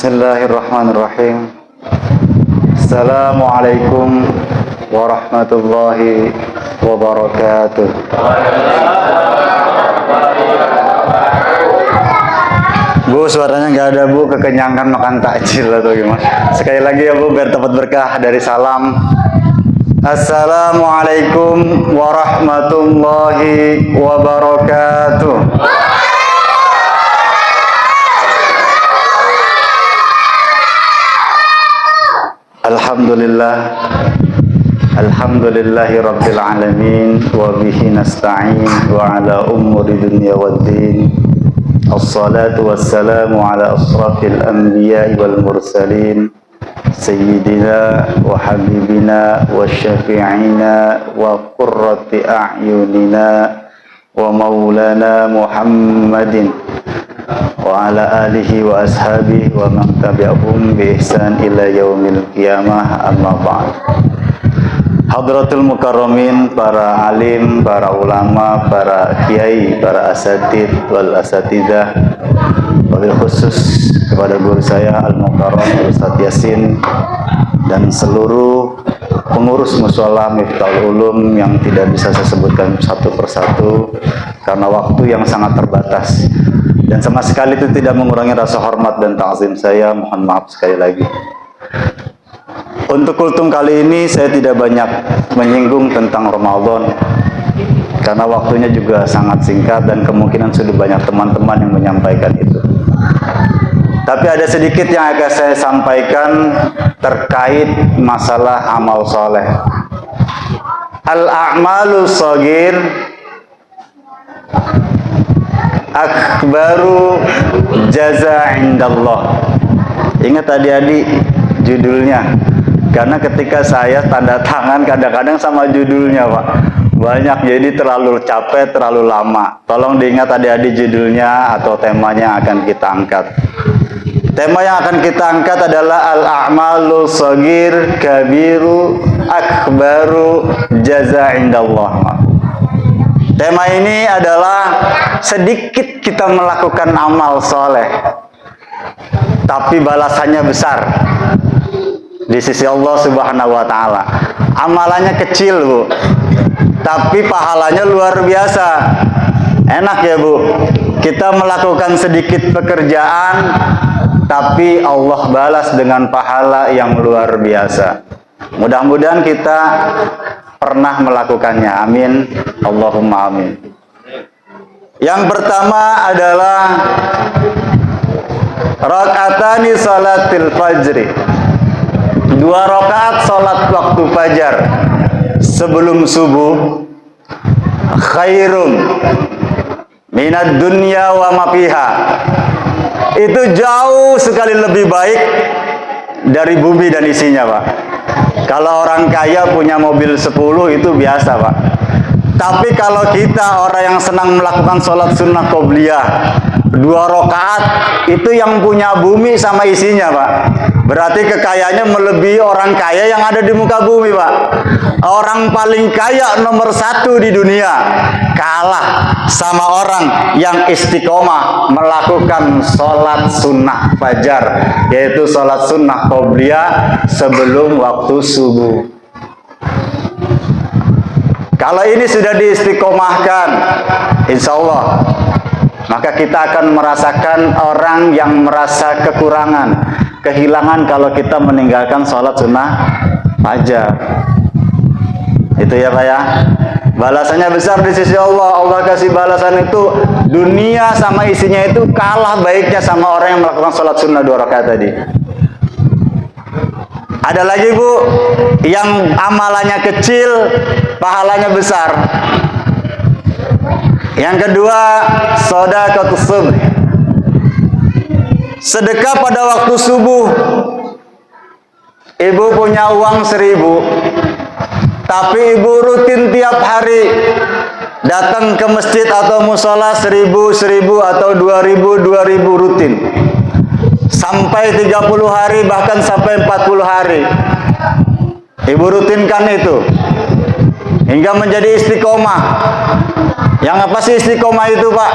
Bismillahirrahmanirrahim. Assalamualaikum warahmatullahi wabarakatuh. Bu, suaranya nggak ada Bu, kekenyangan makan takjil atau gimana? Sekali lagi ya Bu, biar dapat berkah dari salam. Assalamualaikum warahmatullahi wabarakatuh. Alhamdulillah, alhamdulillahi rabbil alamin, wa bihi nasta'in wa ala umuri dunya waddin. Assalatu wassalamu ala asrafil anbiya'i wal mursalin, sayyidina wa habibina wa syafi'ina wa qurrati a'yunina wa maulana Muhammadin wa ala alihi wa ashabihi wa man tabi'ahum bi ihsan ila yaumil qiyamah, amma ba'd. Hadratul mukarramin, para alim, para ulama, para kiai, para asatid wal asatidah, wabil khusus kepada guru saya Al-Mukarram Ustaz Yasin dan seluruh pengurus mushola Miftahul Ulum yang tidak bisa saya sebutkan satu persatu karena waktu yang sangat terbatas. Dan sama sekali itu tidak mengurangi rasa hormat dan ta'zim saya. Mohon maaf sekali lagi. Untuk kultum kali ini saya tidak banyak menyinggung tentang Ramadan karena waktunya juga sangat singkat dan kemungkinan sudah banyak teman-teman yang menyampaikan itu. Tapi ada sedikit yang akan saya sampaikan terkait masalah amal soleh. Al-a'malu shagir akbaru jaza indallah. Ingat adik-adik judulnya, karena ketika saya tanda tangan kadang-kadang sama judulnya Pak banyak, jadi terlalu capek, terlalu lama. Tolong diingat adik-adik judulnya atau temanya akan kita angkat. Tema yang akan kita angkat adalah al-a'malu shagir kabiru akbaru jaza indallah. Tema ini adalah sedikit kita melakukan amal soleh, tapi balasannya besar di sisi Allah Subhanahu wa Ta'ala. Amalannya kecil Bu, tapi pahalanya luar biasa. Enak ya Bu, kita melakukan sedikit pekerjaan, tapi Allah balas dengan pahala yang luar biasa. Mudah-mudahan kita pernah melakukannya. Amin. Allahumma amin. Yang pertama adalah rakaatani salatil fajri. 2 rakaat salat waktu fajar sebelum subuh khairun minad dunya wa ma fiha. Itu jauh sekali lebih baik dari bumi dan isinya Pak. Kalau orang kaya punya mobil 10 itu biasa Pak. Tapi kalau kita orang yang senang melakukan sholat sunnah qobliyah 2 rakaat itu yang punya bumi sama isinya Pak. Berarti kekayaannya melebihi orang kaya yang ada di muka bumi Pak. Orang paling kaya nomor 1 di dunia kalah sama orang yang istiqomah melakukan sholat sunnah fajar, yaitu sholat sunnah qobliyah sebelum waktu subuh. Kalau ini sudah diistiqomahkan, insya Allah, maka kita akan merasakan orang yang merasa kekurangan, kehilangan kalau kita meninggalkan sholat sunnah fajar. Itu ya Pak ya. Balasannya besar di sisi Allah. Allah kasih balasan itu dunia sama isinya itu kalah baiknya sama orang yang melakukan sholat sunnah 2 rakaat tadi. Ada lagi Bu, yang amalannya kecil, pahalanya besar. Yang kedua, shadaqatus subh. Sedekah pada waktu subuh. Ibu punya uang 1000, tapi ibu rutin tiap hari datang ke masjid atau musola 1000 atau 2000 rutin. Sampai 30 hari bahkan sampai 40 hari. Ibu rutinkan itu hingga menjadi istiqomah. Yang apa sih istiqomah itu Pak?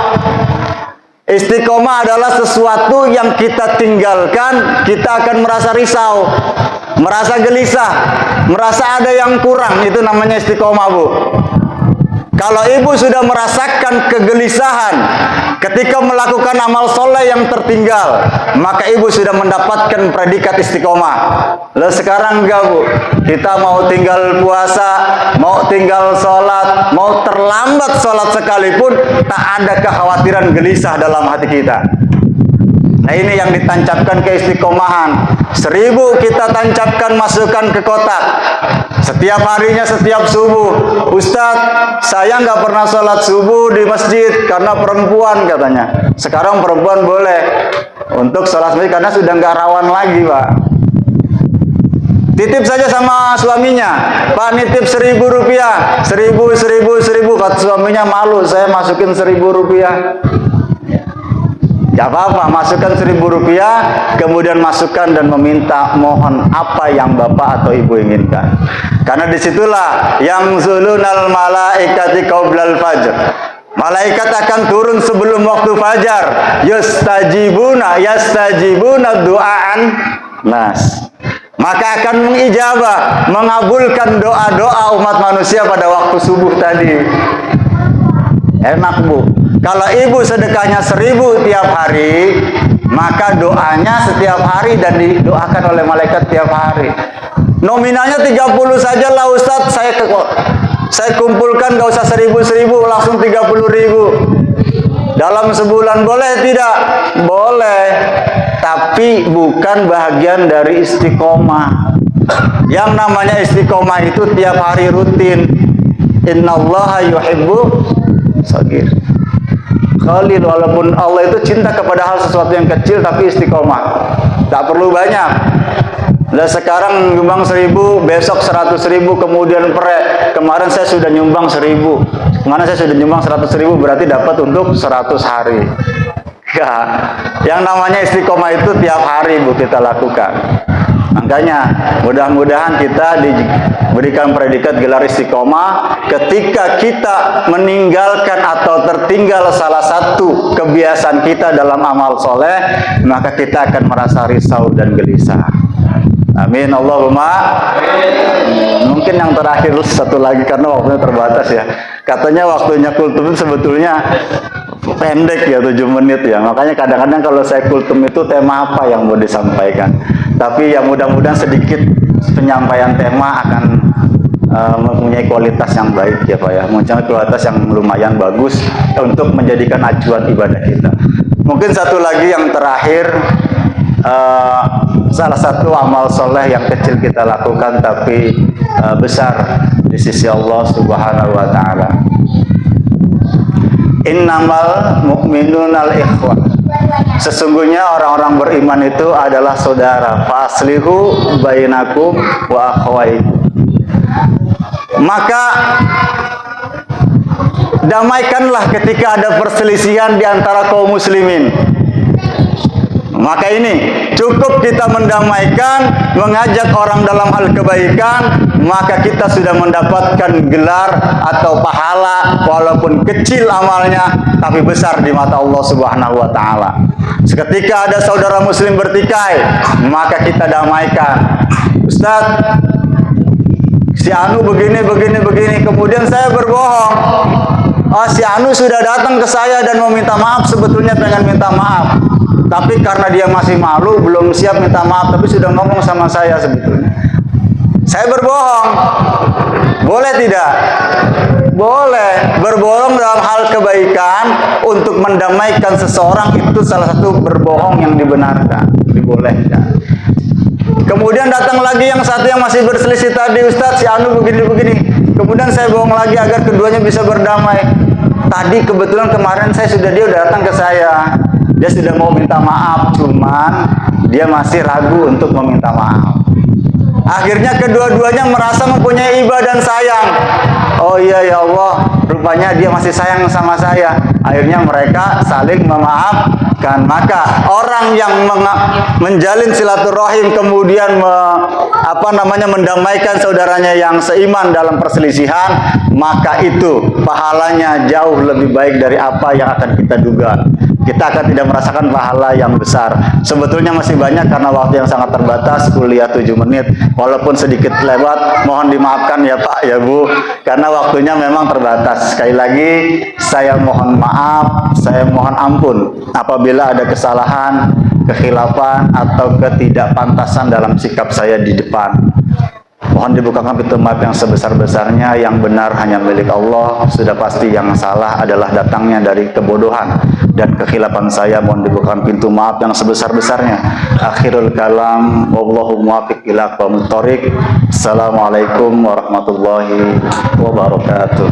Istiqomah adalah sesuatu yang kita tinggalkan, kita akan merasa risau, merasa gelisah, merasa ada yang kurang. Itu namanya istiqomah, Bu. Kalau ibu sudah merasakan kegelisahan ketika melakukan amal soleh yang tertinggal, maka ibu sudah mendapatkan predikat istiqomah. Lalu sekarang enggak, Bu. Kita mau tinggal puasa, mau tinggal sholat, mau terlambat sholat sekalipun, tak ada kekhawatiran gelisah dalam hati kita. Nah, ini yang ditancapkan ke istiqomahan. 1000 kita tancapkan, masukkan ke kotak. Setiap harinya, setiap subuh. Ustadz, saya nggak pernah sholat subuh di masjid karena perempuan, katanya. Sekarang perempuan boleh untuk sholat masjid karena sudah nggak rawan lagi, Pak. Titip saja sama suaminya, Pak, nitip 1000 rupiah, 1000. Kata suaminya, malu, saya masukin 1000 rupiah. Gak apa-apa, masukkan 1000 rupiah, kemudian masukkan dan meminta mohon apa yang bapak atau ibu inginkan. Karena disitulah yang zulunal malaikati qaublal fajr. Malaikat akan turun sebelum waktu fajar. Yastajibuna du'aan nas. Maka akan mengijabah, mengabulkan doa-doa umat manusia pada waktu subuh tadi. Enak, Bu. Kalau ibu sedekahnya 1000 tiap hari, maka doanya setiap hari dan didoakan oleh malaikat tiap hari. Nominalnya 30 saja lah, Ustadz. Saya kumpulkan, gak usah 1000, langsung 30.000. Dalam sebulan boleh tidak? Boleh. Tapi bukan bagian dari istiqomah. Yang namanya istiqomah itu tiap hari rutin. Innallaha yuhibbu shagir. Khalil, walaupun Allah itu cinta kepada hal sesuatu yang kecil tapi istiqomah. Tak perlu banyak. Nah, sekarang nyumbang 1000, besok 100.000, kemudian kemarin saya sudah nyumbang 1000. Kemarin saya sudah nyumbang 100.000, berarti dapat untuk 100 hari. Ya, yang namanya istiqomah itu tiap hari, Bu, kita lakukan. Makanya mudah-mudahan kita diberikan predikat gelar istiqomah ketika kita meninggalkan atau tertinggal salah satu kebiasaan kita dalam amal soleh, maka kita akan merasa risau dan gelisah. Amin Allahumma. Mungkin yang terakhir satu lagi karena waktunya terbatas ya. Katanya waktunya kultum itu sebetulnya pendek ya, 7 menit ya. Makanya kadang-kadang kalau saya kultum itu tema apa yang mau disampaikan. Tapi ya mudah-mudahan sedikit penyampaian tema akan mempunyai kualitas yang baik ya Pak ya. Mempunyai kualitas yang lumayan bagus untuk menjadikan acuan ibadah kita. Mungkin satu lagi yang terakhir, salah satu amal soleh yang kecil kita lakukan tapi besar di sisi Allah Subhanahu wa Ta'ala. Innamal mu'minunal ikhwah. Sesungguhnya orang-orang beriman itu adalah saudara. Faslihu bainakum wa akhwaikum. Maka damaikanlah ketika ada perselisihan di antara kaum muslimin. Maka ini cukup kita mendamaikan, mengajak orang dalam hal kebaikan, maka kita sudah mendapatkan gelar atau pahala walaupun kecil amalnya tapi besar di mata Allah Subhanahu wa Ta'ala. Seketika ada saudara muslim bertikai, maka kita damaikan. Ustadz, si Anu begini, kemudian saya berbohong. Oh, si Anu sudah datang ke saya dan meminta maaf, sebetulnya pengen minta maaf. Tapi karena dia masih malu, belum siap minta maaf, tapi sudah ngomong sama saya sebetulnya. Saya berbohong. Boleh tidak? Boleh. Berbohong dalam hal kebaikan untuk mendamaikan seseorang itu salah satu berbohong yang dibenarkan, dibolehkan. Kemudian datang lagi yang satu yang masih berselisih tadi, Ustadz, si Anu begini. Kemudian saya bohong lagi agar keduanya bisa berdamai. Tadi kebetulan kemarin dia udah datang ke saya. Dia sudah mau minta maaf, cuman dia masih ragu untuk meminta maaf. Akhirnya kedua-duanya merasa mempunyai iba dan sayang. Oh iya ya Allah, rupanya dia masih sayang sama saya. Akhirnya mereka saling memaafkan. Maka orang yang menjalin silaturahim kemudian mendamaikan saudaranya yang seiman dalam perselisihan, maka itu pahalanya jauh lebih baik dari apa yang akan kita duga. kita akan tidak merasakan pahala yang besar. Sebetulnya masih banyak karena waktu yang sangat terbatas, kuliah 7 menit. Walaupun sedikit lewat, mohon dimaafkan ya Pak, ya Bu, karena waktunya memang terbatas. Sekali lagi, saya mohon maaf, saya mohon ampun apabila ada kesalahan, kekhilafan, atau ketidakpantasan dalam sikap saya di depan. Mohon dibukakan pintu maaf yang sebesar-besarnya. Yang benar hanya milik Allah. Sudah pasti yang salah adalah datangnya dari kebodohan dan kekhilafan saya. Mohon dibukakan pintu maaf yang sebesar-besarnya. Akhirul kalam, wallahu muwaffiq ila aqwamit thoriq. Assalamualaikum warahmatullahi wabarakatuh.